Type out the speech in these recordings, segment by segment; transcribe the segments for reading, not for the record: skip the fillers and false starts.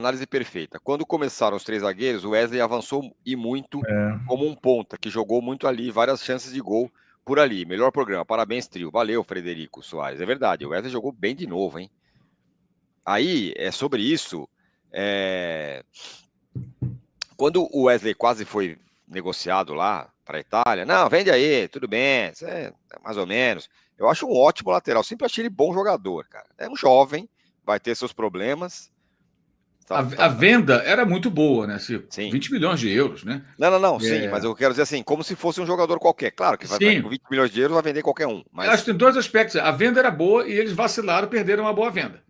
análise perfeita. Quando começaram os 3 zagueiros, o Wesley avançou e muito como um ponta, que jogou muito ali, várias chances de gol por ali. Melhor programa. Parabéns, trio. Valeu, Frederico Soares. É verdade, o Wesley jogou bem de novo, hein? Aí, sobre isso, quando o Wesley quase foi negociado lá para a Itália, não, vende aí, tudo bem, mais ou menos. Eu acho um ótimo lateral, sempre achei ele bom jogador, cara. É um jovem, vai ter seus problemas. A venda era muito boa, né? Sim. 20 milhões de euros, né? Não, sim, mas eu quero dizer assim, como se fosse um jogador qualquer. Claro que com Sim, 20 milhões de euros vai vender qualquer um, eu acho mas... que tem dois aspectos. A venda era boa e eles vacilaram, perderam uma boa venda,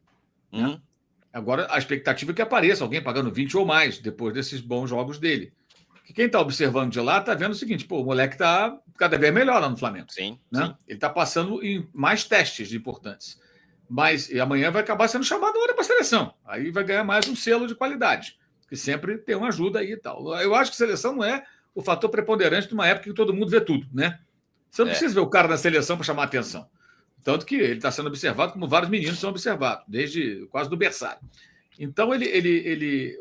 né? Agora, a expectativa é que apareça alguém pagando 20 ou mais depois desses bons jogos dele. Que quem está observando de lá está vendo o seguinte: pô, o moleque está cada vez melhor lá no Flamengo. Sim, Né? sim. Ele está passando em mais testes importantes. Mas amanhã vai acabar sendo chamado agora para a seleção. Aí vai ganhar mais um selo de qualidade, que sempre tem uma ajuda aí e tal. Eu acho que seleção não é o fator preponderante de uma época que todo mundo vê tudo, né? Você não precisa ver o cara na seleção para chamar a atenção. Tanto que ele está sendo observado como vários meninos são observados, desde quase do berçário. Então,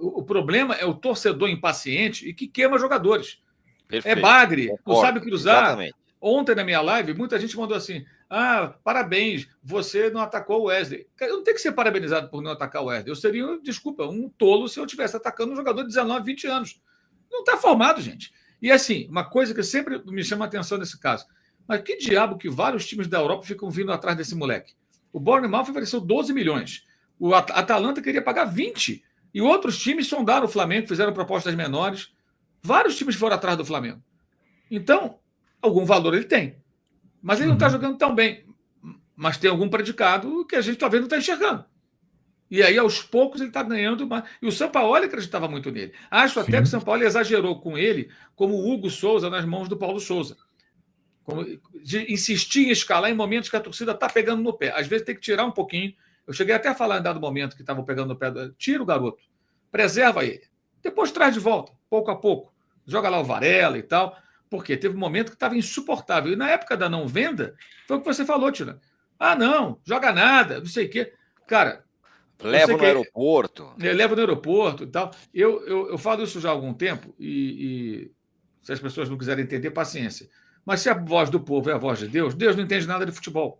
o problema é o torcedor impaciente e que queima jogadores. É Perfeito. bagre, não sabe Concordo. cruzar. Exatamente. Ontem, na minha live, muita gente mandou assim: parabéns, você não atacou o Wesley. Eu não tenho que ser parabenizado por não atacar o Wesley. Eu seria, desculpa, um tolo se eu estivesse atacando um jogador de 19, 20 anos. Não está formado, gente. E assim, uma coisa que sempre me chama a atenção nesse caso: mas que diabo que vários times da Europa ficam vindo atrás desse moleque? O Bournemouth ofereceu 12 milhões. O Atalanta queria pagar 20. E outros times sondaram o Flamengo, fizeram propostas menores. Vários times foram atrás do Flamengo. Então, algum valor ele tem. Mas ele não está jogando tão bem. Mas tem algum predicado que a gente talvez não está enxergando. E aí, aos poucos, ele está ganhando mais. E o Sampaoli acreditava muito nele. Acho até que o Sampaoli exagerou com ele, como o Hugo Souza nas mãos do Paulo Souza. De insistir em escalar em momentos que a torcida está pegando no pé. Às vezes tem que tirar um pouquinho. Eu cheguei até a falar em dado momento que estavam pegando no pé. Tira o garoto. Preserva ele. Depois traz de volta, pouco a pouco. Joga lá o Varela e tal. Porque teve um momento que estava insuportável. E na época da não venda, foi o que você falou, Tira. Não, joga nada, não sei o quê. Cara, eu sei Levo no que aeroporto. leva no aeroporto e tal. Eu falo isso já há algum tempo e se as pessoas não quiserem entender, paciência. Mas se a voz do povo é a voz de Deus, Deus não entende nada de futebol.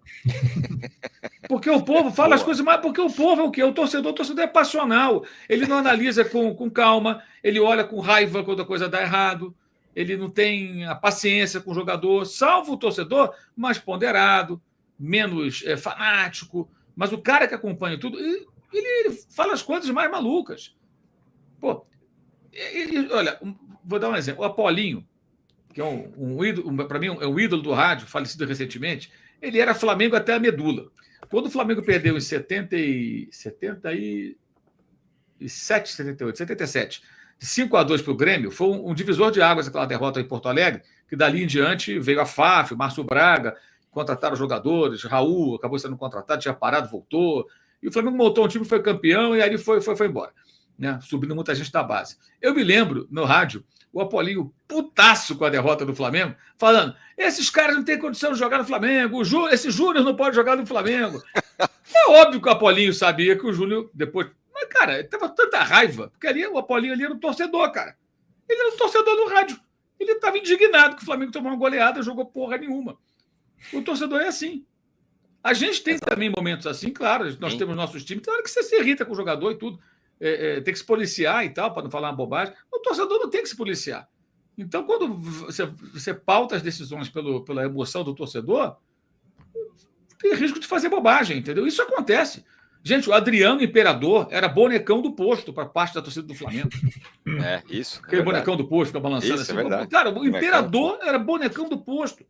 Porque o povo fala as coisas mais. Porque o povo é o quê? O torcedor é passional. Ele não analisa com calma, ele olha com raiva quando a coisa dá errado, ele não tem a paciência com o jogador, salvo o torcedor mais ponderado, menos fanático. Mas o cara que acompanha tudo, ele fala as coisas mais malucas. Pô, olha, vou dar um exemplo. O Apolinho, que é um ídolo, para mim é um ídolo do rádio, falecido recentemente, ele era Flamengo até a medula. Quando o Flamengo perdeu em 77, 78, 77, de 5-2 para o Grêmio, foi um divisor de águas aquela derrota em Porto Alegre, que dali em diante veio a FAF, o Márcio Braga, contrataram jogadores, Raul acabou sendo contratado, tinha parado, voltou, e o Flamengo montou um time, foi campeão, e aí foi embora, né? Subindo muita gente da base. Eu me lembro, no rádio, o Apolinho putaço com a derrota do Flamengo, falando: esses caras não têm condição de jogar no Flamengo, esse Júnior não pode jogar no Flamengo. É óbvio que o Apolinho sabia que o Júnior depois. Mas, cara, ele tava tanta raiva, porque ali, o Apolinho ali era um torcedor, cara. Ele era um torcedor do rádio. Ele estava indignado que o Flamengo tomou uma goleada e jogou porra nenhuma. O torcedor é assim. A gente tem também momentos assim, claro, nós temos nossos times, tem hora que você se irrita com o jogador e tudo, tem que se policiar e tal, para não falar uma bobagem. O torcedor não tem que se policiar. Então, quando você pauta as decisões pela emoção do torcedor, tem risco de fazer bobagem, entendeu? Isso acontece. Gente, o Adriano Imperador era bonecão do posto para parte da torcida do Flamengo. Isso. Aquele bonecão do posto fica balançando isso, assim. É verdade. Cara, o Imperador era bonecão do posto.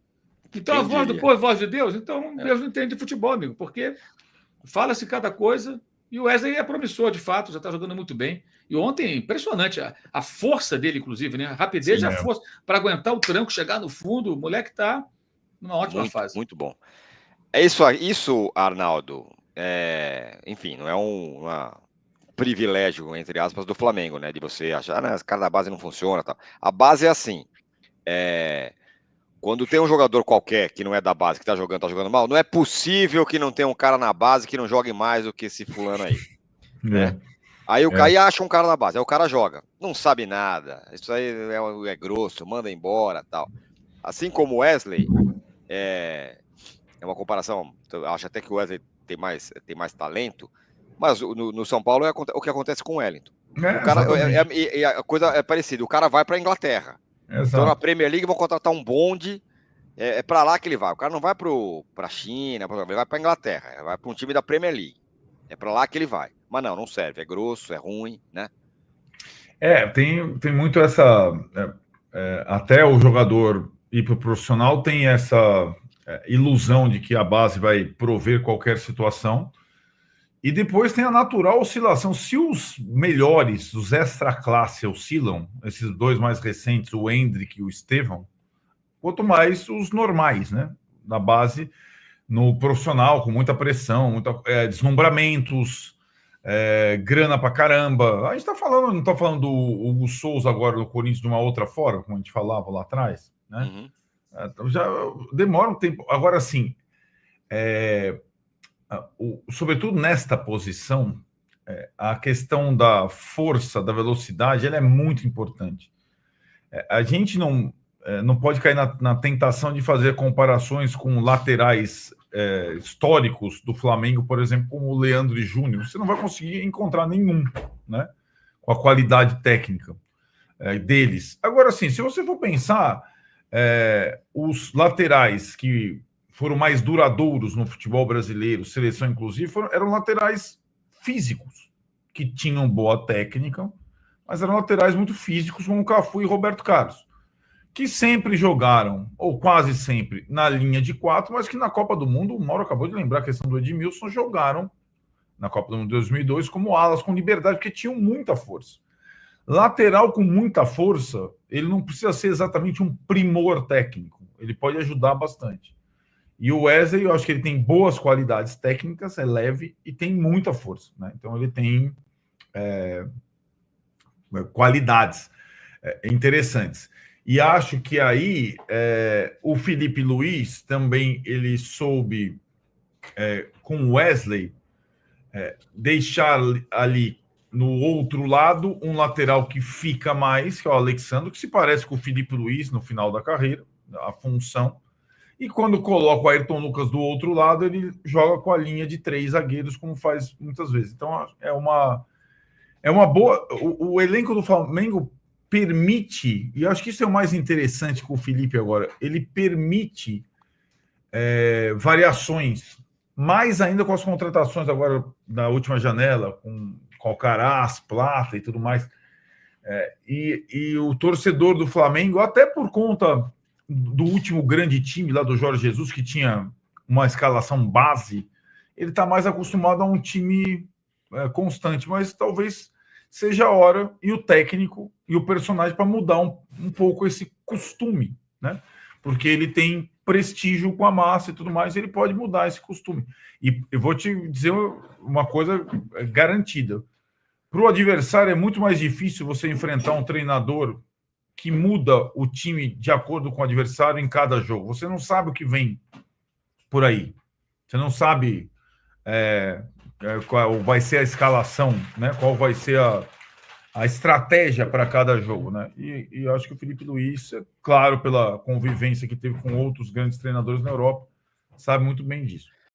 Então a voz do povo é a voz de Deus. Então Deus não entende de futebol, amigo, porque fala-se cada coisa. E o Wesley é promissor, de fato, já está jogando muito bem. E ontem, impressionante, a força dele, inclusive, né? A rapidez e a força para aguentar o tranco, chegar no fundo. O moleque está numa ótima fase. Muito bom. É isso, Arnaldo. Enfim, não é um privilégio, entre aspas, do Flamengo, né? De você achar, né, esse cara da base não funciona. Tal. A base é assim. Quando tem um jogador qualquer que não é da base, que tá jogando mal, não é possível que não tenha um cara na base que não jogue mais do que esse fulano aí. Né? Aí o cara acha um cara na base, aí o cara joga. Não sabe nada. Isso aí é grosso, manda embora tal. Assim como o Wesley, é uma comparação. Eu acho até que o Wesley tem mais talento, mas no São Paulo é o que acontece com o Wellington. O cara, a coisa é parecida. O cara vai para a Inglaterra. Exato. Então na Premier League vão contratar um bonde. É para lá que ele vai. O cara não vai para a China, ele vai para a Inglaterra. Vai para um time da Premier League. É para lá que ele vai. Mas não serve. É grosso, é ruim, né? Tem muito essa... até o jogador ir para o profissional tem essa ilusão de que a base vai prover qualquer situação. E depois tem a natural oscilação. Se os melhores, os extra-classe oscilam, esses dois mais recentes, o Endrick e o Estevão, quanto mais os normais, né? Na base, no profissional, com muita pressão, deslumbramentos, grana pra caramba. A gente tá falando, não tá falando do Hugo Souza agora no Corinthians de uma outra forma, como a gente falava lá atrás, né? Uhum. Já demora um tempo. Agora, sim, sobretudo nesta posição, a questão da força, da velocidade, ela é muito importante. A gente não pode cair na tentação de fazer comparações com laterais históricos do Flamengo, por exemplo, como o Leandro Júnior. Você não vai conseguir encontrar nenhum, né, com a qualidade técnica deles. Agora, sim, se você for pensar, os laterais que foram mais duradouros no futebol brasileiro, seleção inclusive, eram laterais físicos, que tinham boa técnica, mas eram laterais muito físicos, como Cafu e Roberto Carlos, que sempre jogaram, ou quase sempre, na linha de 4, mas que na Copa do Mundo, o Mauro acabou de lembrar a questão do Edmilson, jogaram na Copa do Mundo de 2002 como alas com liberdade, porque tinham muita força. Lateral com muita força, ele não precisa ser exatamente um primor técnico, ele pode ajudar bastante. E o Wesley, eu acho que ele tem boas qualidades técnicas, é leve e tem muita força, né? Então ele tem qualidades interessantes. E acho que aí o Felipe Luiz também ele soube, com o Wesley, deixar ali no outro lado um lateral que fica mais, que é o Alexandre, que se parece com o Felipe Luiz no final da carreira, a função. E quando coloca o Ayrton Lucas do outro lado, ele joga com a linha de 3 zagueiros, como faz muitas vezes. Então, é uma boa... O elenco do Flamengo permite, e acho que isso é o mais interessante com o Felipe agora, ele permite variações, mais ainda com as contratações agora na última janela, com Alcaraz, Plata e tudo mais. E o torcedor do Flamengo, até por conta do último grande time lá do Jorge Jesus, que tinha uma escalação base, ele está mais acostumado a um time constante, mas talvez seja a hora, e o técnico e o personagem, para mudar um pouco esse costume, né? Porque ele tem prestígio com a massa e tudo mais, ele pode mudar esse costume. E eu vou te dizer uma coisa garantida. Para o adversário é muito mais difícil você enfrentar um treinador que muda o time de acordo com o adversário em cada jogo. Você não sabe o que vem por aí. Você não sabe qual vai ser a escalação, né? Qual vai ser a estratégia para cada jogo, né? E eu acho que o Felipe Luiz, claro, pela convivência que teve com outros grandes treinadores na Europa, sabe muito bem disso.